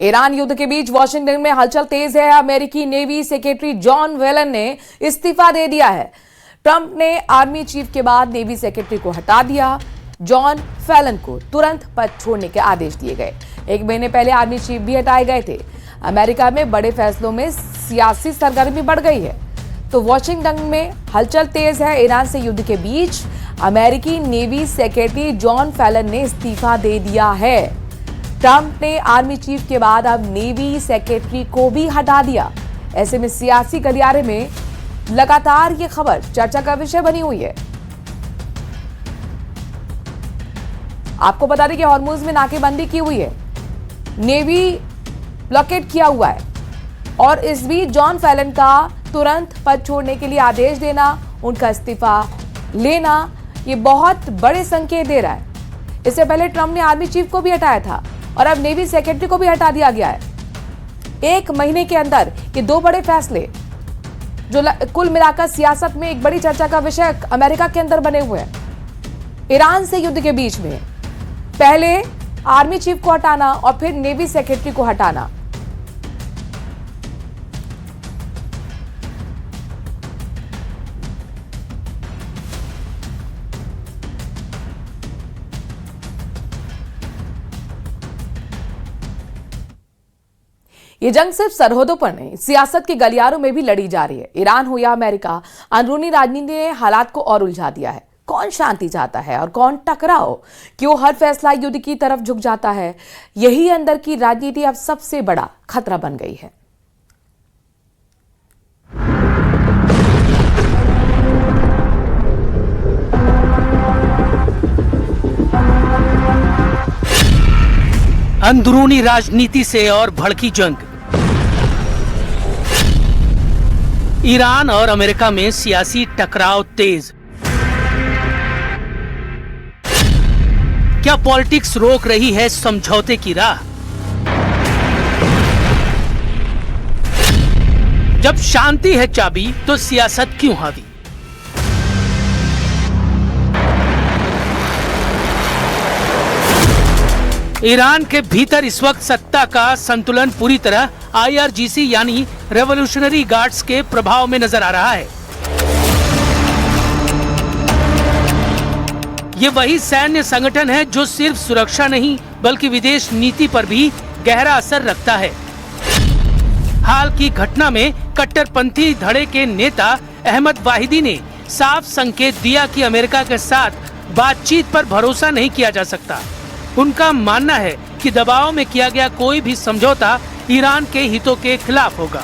Iran युद्ध के बीच Washington में हलचल तेज है। अमेरिकी नेवी सेक्रेटरी जॉन वेलन ने इस्तीफा दे दिया है। ट्रंप ने आर्मी चीफ के बाद नेवी सेक्रेटरी को हटा दिया। जॉन फेलन को तुरंत पद छोड़ने के आदेश दिए गए। एक महीने पहले आर्मी चीफ भी हटाए गए थे। अमेरिका में बड़े फैसलों में सियासी सरगर्मी बढ़ गई है, तो वॉशिंगटन में हलचल तेज है। ईरान से युद्ध के बीच अमेरिकी नेवी सेक्रेटरी जॉन फेलन ने इस्तीफा दे दिया है। ट्रंप ने आर्मी चीफ के बाद अब नेवी सेक्रेटरी को भी हटा दिया। ऐसे में सियासी गलियारे में लगातार ये खबर चर्चा का विषय बनी हुई है। आपको बता दें कि हॉर्मुज में नाकेबंदी की हुई है, नेवी ब्लॉकेट किया हुआ है, और इस बीच जॉन फेलन का तुरंत पद छोड़ने के लिए आदेश देना, उनका इस्तीफा लेना, ये बहुत बड़े संकेत दे रहा है। इससे पहले ट्रंप ने आर्मी चीफ को भी हटाया था और अब नेवी सेक्रेटरी को भी हटा दिया गया है। एक महीने के अंदर ये दो बड़े फैसले जो कुल मिलाकर सियासत में एक बड़ी चर्चा का विषय अमेरिका के अंदर बने हुए हैं। ईरान से युद्ध के बीच में पहले आर्मी चीफ को हटाना और फिर नेवी सेक्रेटरी को हटाना। ये जंग सिर्फ सरहदों पर नहीं, सियासत के गलियारों में भी लड़ी जा रही है। ईरान हो या अमेरिका, अंदरूनी राजनीति ने हालात को और उलझा दिया है। कौन शांति चाहता है और कौन टकराव? क्यों हर फैसला युद्ध की तरफ झुक जाता है? यही अंदर की राजनीति अब सबसे बड़ा खतरा बन गई है। अंदरूनी राजनीति से और भड़की जंग। ईरान और अमेरिका में सियासी टकराव तेज। क्या पॉलिटिक्स रोक रही है समझौते की राह? जब शांति है चाबी तो सियासत क्यों हावी? ईरान के भीतर इस वक्त सत्ता का संतुलन पूरी तरह IRGC यानी रेवोल्यूशनरी गार्ड्स के प्रभाव में नजर आ रहा है। ये वही सैन्य संगठन है जो सिर्फ सुरक्षा नहीं बल्कि विदेश नीति पर भी गहरा असर रखता है। हाल की घटना में कट्टरपंथी धड़े के नेता अहमद वाहिदी ने साफ संकेत दिया कि अमेरिका के साथ बातचीत पर भरोसा नहीं किया जा सकता। उनका मानना है कि दबाव में किया गया कोई भी समझौता ईरान के हितों के खिलाफ होगा।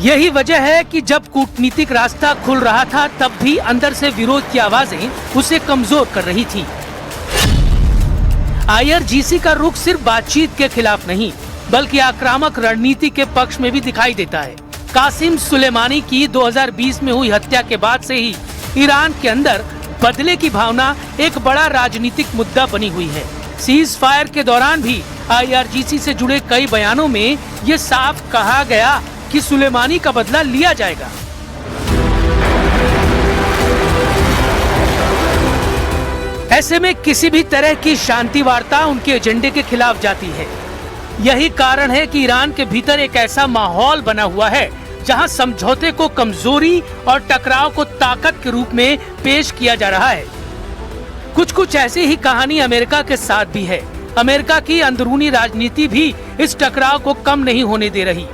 यही वजह है कि जब कूटनीतिक रास्ता खुल रहा था तब भी अंदर से विरोध की आवाजें उसे कमजोर कर रही थी। IRGC का रुख सिर्फ बातचीत के खिलाफ नहीं बल्कि आक्रामक रणनीति के पक्ष में भी दिखाई देता है। कासिम सुलेमानी की 2020 में हुई हत्या के बाद से ही ईरान के अंदर बदले की भावना एक बड़ा राजनीतिक मुद्दा बनी हुई है। सीज फायर के दौरान भी IRGC से जुड़े कई बयानों में ये साफ कहा गया कि सुलेमानी का बदला लिया जाएगा। ऐसे में किसी भी तरह की शांति वार्ता उनके एजेंडे के खिलाफ जाती है। यही कारण है कि ईरान के भीतर एक ऐसा माहौल बना हुआ है जहां समझौते को कमजोरी और टकराव को ताकत के रूप में पेश किया जा रहा है। कुछ ऐसी ही कहानी अमेरिका के साथ भी है। अमेरिका की अंदरूनी राजनीति भी इस टकराव को कम नहीं होने दे रही।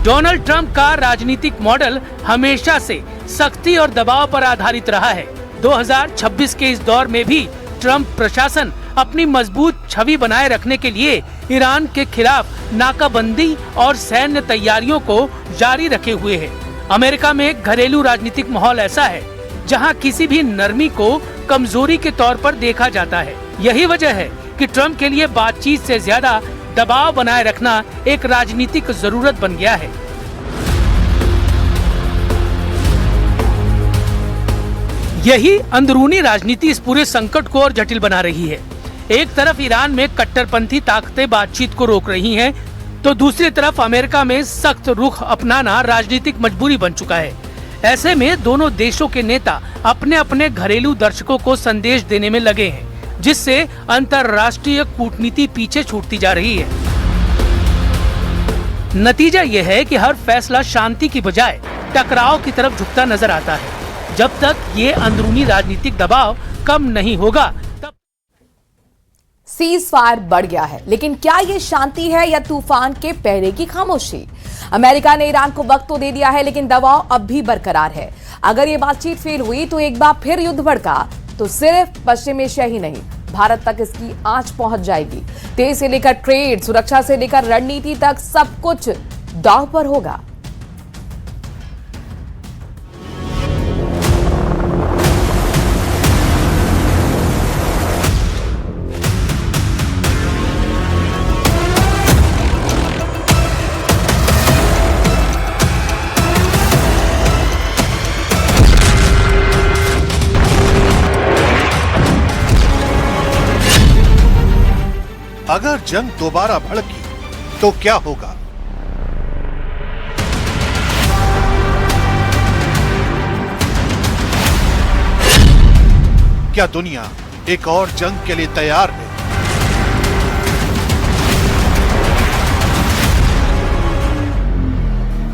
डोनाल्ड ट्रंप का राजनीतिक मॉडल हमेशा से सख्ती और दबाव पर आधारित रहा है। 2026 के इस दौर में भी ट्रंप प्रशासन अपनी मजबूत छवि बनाए रखने के लिए ईरान के खिलाफ नाकाबंदी और सैन्य तैयारियों को जारी रखे हुए है। अमेरिका में एक घरेलू राजनीतिक माहौल ऐसा है जहां किसी भी नरमी को कमजोरी के तौर पर देखा जाता है। यही वजह है कि ट्रंप के लिए बातचीत से ज्यादा दबाव बनाए रखना एक राजनीतिक जरूरत बन गया है। यही अंदरूनी राजनीति इस पूरे संकट को और जटिल बना रही है। एक तरफ ईरान में कट्टरपंथी ताकतें बातचीत को रोक रही हैं, तो दूसरी तरफ अमेरिका में सख्त रुख अपनाना राजनीतिक मजबूरी बन चुका है। ऐसे में दोनों देशों के नेता अपने अपने घरेलू दर्शकों को संदेश देने में लगे हैं, जिससे अंतर्राष्ट्रीय कूटनीति पीछे छूटती जा रही है। नतीजा यह है कि हर फैसला शांति की बजाय टकराव की तरफ झुकता नजर आता है। जब तक ये अंदरूनी राजनीतिक दबाव कम नहीं होगा तब सीज फायर बढ़ गया है, लेकिन क्या ये शांति है या तूफान के पहरे की खामोशी? अमेरिका ने ईरान को वक्त तो दे दिया है, लेकिन दबाव अब भी बरकरार है। अगर ये बातचीत फेल हुई तो एक बार फिर युद्ध भड़का तो सिर्फ पश्चिम एशिया ही नहीं, भारत तक इसकी आंच पहुंच जाएगी। तेल से लेकर ट्रेड, सुरक्षा से लेकर रणनीति तक सब कुछ दांव पर होगा। अगर जंग दोबारा भड़की तो क्या होगा? क्या दुनिया एक और जंग के लिए तैयार है?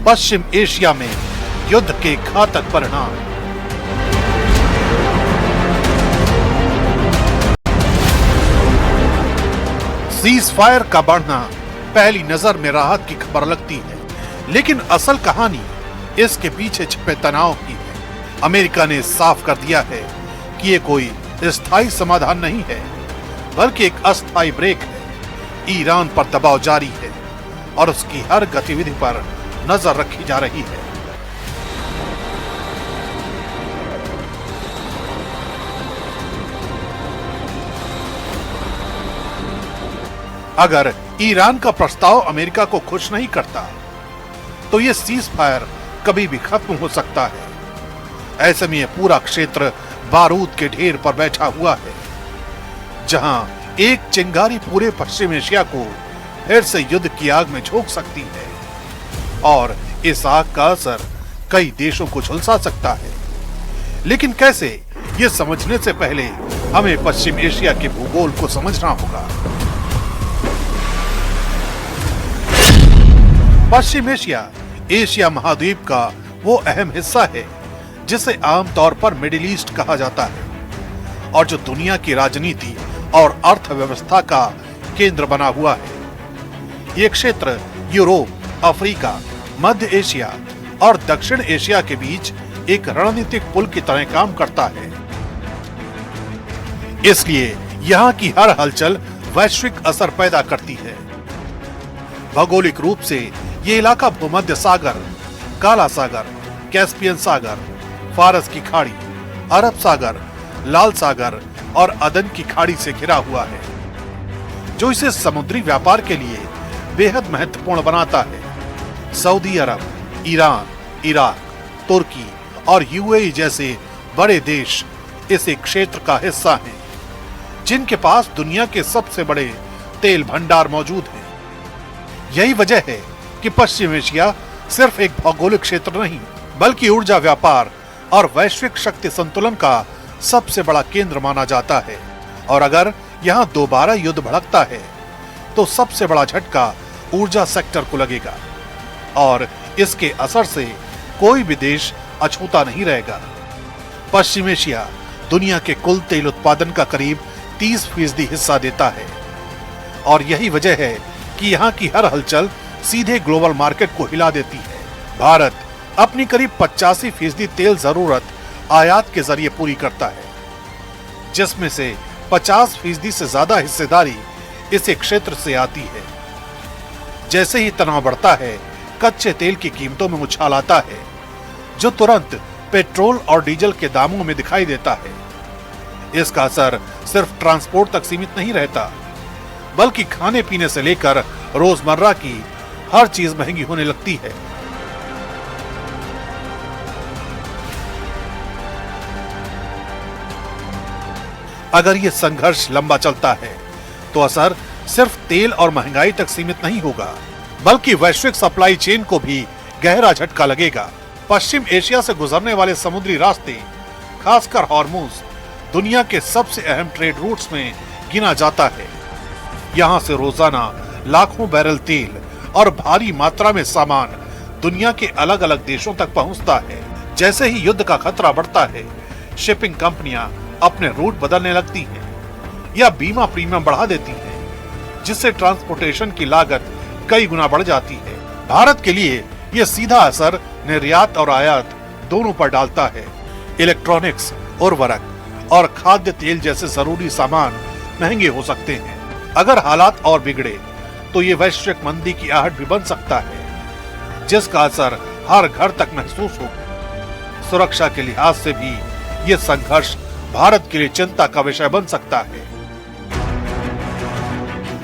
पश्चिम एशिया में युद्ध के घातक परिणाम। सीज फायर का बढ़ना पहली नजर में राहत की खबर लगती है, लेकिन असल कहानी इसके पीछे छिपे तनाव की है। अमेरिका ने साफ कर दिया है कि ये कोई स्थायी समाधान नहीं है, बल्कि एक अस्थायी ब्रेक है। ईरान पर दबाव जारी है और उसकी हर गतिविधि पर नजर रखी जा रही है। अगर ईरान का प्रस्ताव अमेरिका को खुश नहीं करता तो ये सीज फायर कभी भी खत्म हो सकता है। ऐसे में यह पूरा क्षेत्र बारूद के ढेर पर बैठा हुआ है, जहां एक चिंगारी पूरे पश्चिम एशिया को फिर से युद्ध की आग में झोंक सकती है और इस आग का असर कई देशों को झुलसा सकता है। लेकिन कैसे, ये समझने से पहले हमें पश्चिम एशिया के भूगोल को समझना होगा। पश्चिम एशिया एशिया महाद्वीप का वो अहम हिस्सा है जिसे आमतौर पर मिडिल ईस्ट कहा जाता है और जो दुनिया की राजनीति और अर्थव्यवस्था का केंद्र बना हुआ है। ये क्षेत्र यूरोप, अफ्रीका, मध्य एशिया और दक्षिण एशिया के बीच एक रणनीतिक पुल की तरह काम करता है। इसलिए यहाँ की हर हलचल वैश्विक असर पैदा करती है। भौगोलिक रूप से ये इलाका भूमध्य सागर, काला सागर, कैस्पियन सागर, फारस की खाड़ी, अरब सागर, लाल सागर और अदन की खाड़ी से घिरा हुआ है, जो इसे समुद्री व्यापार के लिए बेहद महत्वपूर्ण बनाता है। सऊदी अरब, ईरान, इराक, तुर्की और यूएई जैसे बड़े देश इस क्षेत्र का हिस्सा हैं, जिनके पास दुनिया के सबसे बड़े तेल भंडार मौजूद हैं। यही वजह है कि पश्चिम एशिया सिर्फ एक भौगोलिक क्षेत्र नहीं, बल्कि ऊर्जा व्यापार और वैश्विक शक्ति संतुलन का सबसे बड़ा केंद्र माना जाता है। और अगर यहाँ दोबारा युद्ध भड़कता है तो सबसे बड़ा झटका ऊर्जा सेक्टर को लगेगा और इसके असर से कोई भी देश अछूता नहीं रहेगा। पश्चिम एशिया दुनिया के कुल तेल उत्पादन का करीब 30% हिस्सा देता है और यही वजह है कि यहाँ की हर हलचल सीधे ग्लोबल मार्केट को हिला देती है। भारत अपनी करीब 85% तेल जरूरत आयात के जरिए पूरी करता है, जिसमें से 50% से ज्यादा हिस्सेदारी इस क्षेत्र से आती है। जैसे ही तनाव बढ़ता है, कच्चे तेल की कीमतों में उछाल आता है, जो तुरंत पेट्रोल और डीजल के दामों में दिखाई देता है। इसका असर सिर्फ ट्रांसपोर्ट तक सीमित नहीं रहता, बल्कि खाने पीने से लेकर रोजमर्रा की हर चीज महंगी होने लगती है। अगर ये संघर्ष लंबा चलता है तो असर सिर्फ तेल और महंगाई तक सीमित नहीं होगा, बल्कि वैश्विक सप्लाई चेन को भी गहरा झटका लगेगा। पश्चिम एशिया से गुजरने वाले समुद्री रास्ते, खासकर हॉर्मुज, दुनिया के सबसे अहम ट्रेड रूट्स में गिना जाता है। यहाँ से रोजाना लाखों बैरल तेल और भारी मात्रा में सामान दुनिया के अलग अलग देशों तक पहुँचता है। जैसे ही युद्ध का खतरा बढ़ता है, शिपिंग कंपनियां अपने रूट बदलने लगती हैं या बीमा प्रीमियम बढ़ा देती हैं, जिससे ट्रांसपोर्टेशन की लागत कई गुना बढ़ जाती है। भारत के लिए यह सीधा असर निर्यात और आयात दोनों पर डालता है। इलेक्ट्रॉनिक्स, उर्वरक और खाद्य तेल जैसे जरूरी सामान महंगे हो सकते हैं। अगर हालात और बिगड़े तो ये वैश्विक मंदी की आहट भी बन सकता है, जिसका असर हर घर तक महसूस होगा। सुरक्षा के लिहाज से भी ये संघर्ष भारत के लिए चिंता का विषय बन सकता है।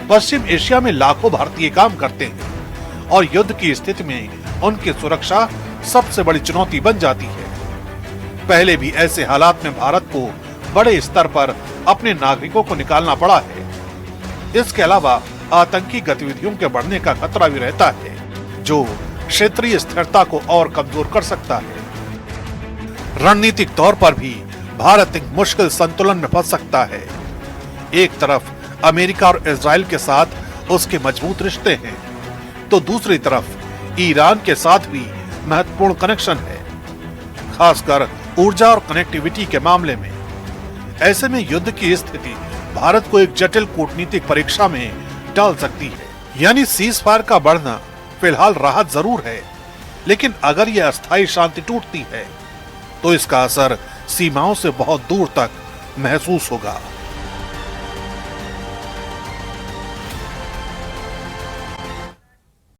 पश्चिम एशिया में लाखों भारतीय काम करते हैं और युद्ध की स्थिति में उनकी सुरक्षा सबसे बड़ी चुनौती बन जाती है। पहले भी ऐसे हालात में भारत को बड़े स्तर पर अपने नागरिकों को निकालना पड़ा है। इसके अलावा आतंकी गतिविधियों के बढ़ने का खतरा भी रहता है, जो क्षेत्रीय स्थिरता को और कमजोर कर सकता है। रणनीतिक तौर पर भी भारत एक मुश्किल संतुलन में फंस सकता है। एक तरफ अमेरिका और इजराइल के साथ उसके मजबूत रिश्ते हैं, तो दूसरी तरफ ईरान के साथ भी महत्वपूर्ण कनेक्शन है, खासकर ऊर्जा और कनेक्टिविटी के मामले में। ऐसे में युद्ध की स्थिति भारत को एक जटिल कूटनीतिक परीक्षा में डाल सकती है। यानी सीज फायर का बढ़ना फिलहाल राहत जरूर है, लेकिन अगर यह अस्थायी शांति टूटती है तो इसका असर सीमाओं से बहुत दूर तक महसूस होगा।